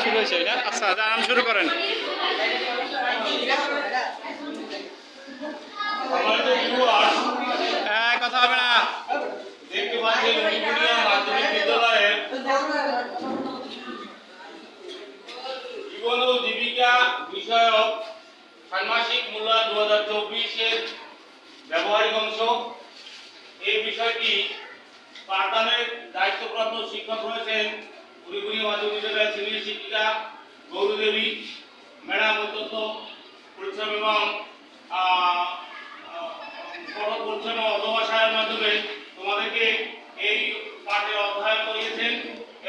শুরু হয়েছে এটা। আচ্ছা নাম শুরু করেন। কথা হবে না। দেখতে পাচ্ছেন উলিপুরিয়া মাধ্যমিক বিদ্যালয়ের জীবন ও জীবিকা বিষয়ক ষান্মাসিক মূল্যায়ন 2024-এর ব্যবহারিক অংশ। এই বিষয়টি পাঠদানের দায়িত্বপ্রাপ্ত শিক্ষক রয়েছেন উলিপুরিয়া মাধ্যমিক বিদ্যালয়ের সিনিয়র শিক্ষিকা গৌরদেবী ম্যাডাম। অত্যন্ত পরিশ্রম এবং পরিচ্ছন্ন অধ্যবসায়ের মাধ্যমে তোমাদেরকে এই পাঠে অধ্যয়ন করিয়েছেন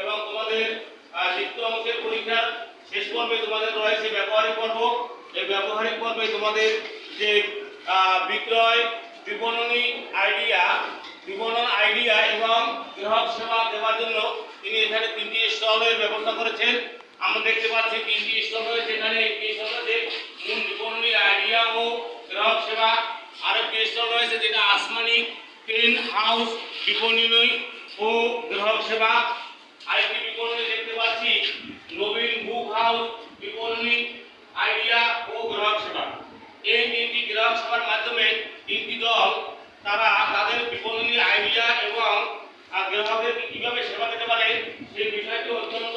এবং তোমাদের লিখিত অংশের পরীক্ষার শেষ পর্বে তোমাদের রয়েছে ব্যবহারিক পর্ব। এই ব্যবহারিক পর্বে তোমাদের যে বিক্রয় বিপণন আইডিয়া এবং গ্রাহক সেবা দেওয়ার জন্য তিনি এখানে 3টি স্টলের ব্যবস্থা করেছেন। আমরা দেখতে পাচ্ছি 3টি স্টল রয়েছে এখানে। একটি স্টল রয়েছে বিপণনী আইডিয়া ও গ্রাহক সেবা, আরেকটি স্টল রয়েছে যেটা আসমানি পেন হাউস বিপণনী ও গ্রাহক সেবা, আরেকটি বিপণনী দেখতে পাচ্ছি নবীন বুক হাউস বিপণনী আইডিয়া ও গ্রাহক সেবা। এই 3টি গ্রাহক সেবার মাধ্যমে 3টি দল তারা তাদের বিপণনী আইডিয়া এবং গ্রাহকের কিভাবে সেবা দিতে পারে সেই বিষয়টি অত্যন্ত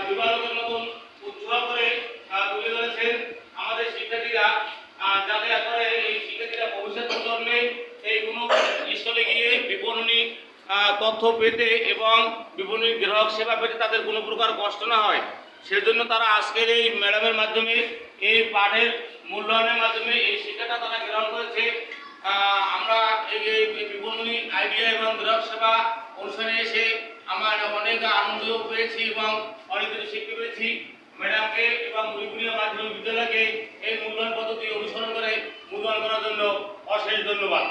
বিভাগের মতন উজ্জ্বল করে তুলে ধরেছেন আমাদের শিক্ষার্থীরা, যাতে করে এই শিক্ষার্থীরা ভবিষ্যৎ প্রজন্মে এই কোনো স্টলে গিয়ে বিপণনী তথ্য পেতে এবং বিপণনী গ্রাহক সেবা পেতে তাদের কোনো প্রকার কষ্ট না হয়। সেজন্য তারা আজকের এই ম্যাডামের মাধ্যমে এই পাঠের মূল্যায়নের মাধ্যমে এই শিক্ষাটা তারা গ্রহণ করেছে। আমরা এই বিপণনী আইডিয়া এবং গ্রাহক সেবা অনুষ্ঠানে এসে আমার অনেক আনন্দ পেয়েছি এবং অনেক কিছু শিখতে পেরেছি। ম্যাডামকে এবং উলিপুরিয়া মাধ্যমিক বিদ্যালয়কে এই মূল্যায়ন পদ্ধতি অনুসরণ করে মূল্যায়ন করার জন্য অশেষ ধন্যবাদ।